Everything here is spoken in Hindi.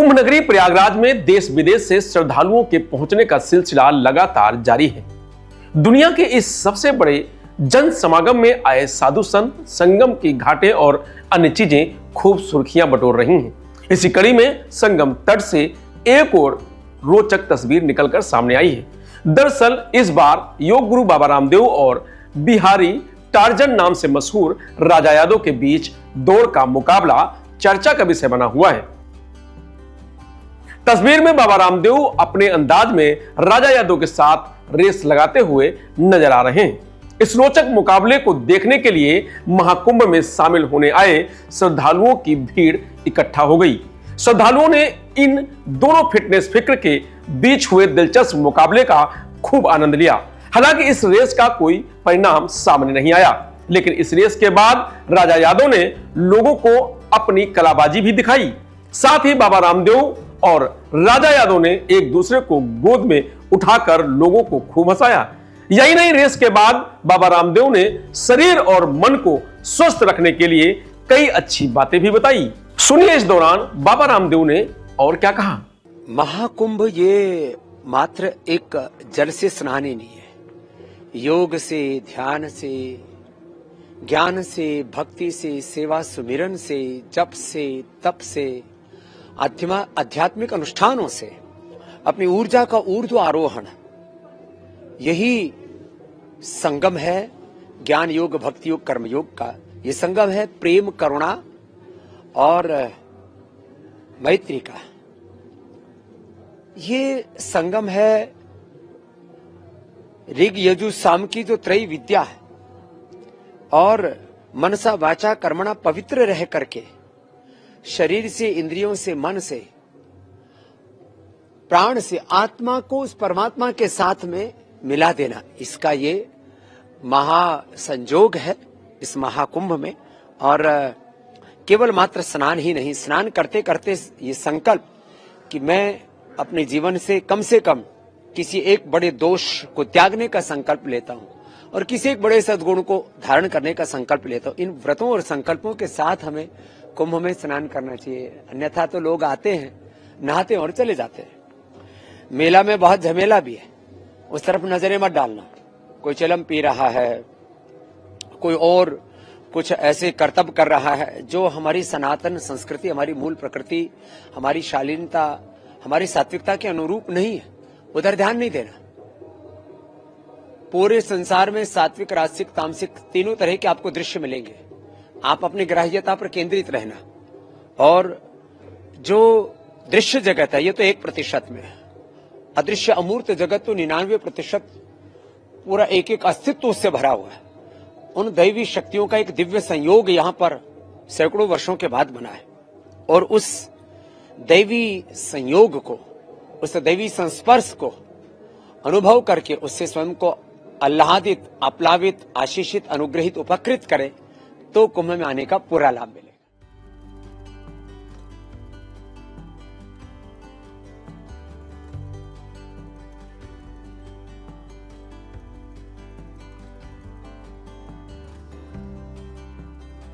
कुंभ नगरी प्रयागराज में देश विदेश से श्रद्धालुओं के पहुंचने का सिलसिला लगातार जारी है। दुनिया के इस सबसे बड़े जन समागम में आए साधु संत, संगम की घाटें और अन्य चीजें खूब सुर्खियां बटोर रही हैं। इसी कड़ी में संगम तट से एक और रोचक तस्वीर निकलकर सामने आई है। दरअसल इस बार योग गुरु बाबा रामदेव और बिहारी टार्जन नाम से मशहूर राजा यादव के बीच दौड़ का मुकाबला चर्चा का विषय बना हुआ है। तस्वीर में बाबा रामदेव अपने अंदाज में राजा यादव के साथ रेस लगाते हुए नजर आ रहे हैं। इस रोचक मुकाबले को देखने के लिए महाकुंभ में शामिल होने आए श्रद्धालुओं की भीड़ इकट्ठा हो गई। श्रद्धालुओं ने इन दोनों फिटनेस फिक्र के बीच हुए दिलचस्प मुकाबले का खूब आनंद लिया। हालांकि इस रेस का कोई परिणाम सामने नहीं आया, लेकिन इस रेस के बाद राजा यादव ने लोगों को अपनी कलाबाजी भी दिखाई। साथ ही बाबा रामदेव और राजा यादव ने एक दूसरे को गोद में उठाकर लोगों को खूब हंसाया। यही नहीं, रेस के बाद बाबा रामदेव ने शरीर और मन को स्वस्थ रखने के लिए कई अच्छी बातें भी बताई। सुनिए इस दौरान बाबा रामदेव ने और क्या कहा। महाकुंभ ये मात्र एक जल से स्नान ही नहीं है। योग से, ध्यान से, ज्ञान से, भक्ति से, सेवा सुमिरन से, जप से, तप से, आध्यात्मिक अनुष्ठानों से अपनी ऊर्जा का ऊर्ध्व आरोहण, यही संगम है ज्ञान योग, भक्ति योग, कर्म योग का। ये संगम है प्रेम, करुणा और मैत्री का। ये संगम है ऋग यजु साम की जो त्रय विद्या है, और मनसा वाचा कर्मणा पवित्र रह करके शरीर से, इंद्रियों से, मन से, प्राण से आत्मा को उस परमात्मा के साथ में मिला देना, इसका ये महासंजोग है इस महाकुंभ में। और केवल मात्र स्नान ही नहीं, स्नान करते करते ये संकल्प कि मैं अपने जीवन से कम किसी एक बड़े दोष को त्यागने का संकल्प लेता हूं और किसी एक बड़े सद्गुण को धारण करने का संकल्प लेता हूं। इन व्रतों और संकल्पों के साथ हमें कुंभ में स्नान करना चाहिए। अन्यथा तो लोग आते हैं, नहाते हैं और चले जाते हैं। मेला में बहुत झमेला भी है, उस तरफ नजरें मत डालना। कोई चिलम पी रहा है, कोई और कुछ ऐसे करतब कर रहा है जो हमारी सनातन संस्कृति, हमारी मूल प्रकृति, हमारी शालीनता, हमारी सात्विकता के अनुरूप नहीं है। उधर ध्यान नहीं देना। पूरे संसार में सात्विक, राजसिक, तामसिक तीनों तरह के आपको दृश्य मिलेंगे। आप अपनी ग्राह्यता पर केंद्रित रहना। और जो दृश्य जगत है ये तो 1% में है। अदृश्य अमूर्त जगत तो 99% पूरा एक अस्तित्व उससे भरा हुआ है। उन दैवी शक्तियों का एक दिव्य संयोग यहां पर सैकड़ों वर्षों के बाद बना है। और उस दैवी संयोग को, उस दैवी संस्पर्श को अनुभव करके उससे स्वयं को आह्लादित, आप्लावित, आशीषित, अनुग्रहित, उपकृत करें तो कुंभ में आने का पूरा लाभ मिले।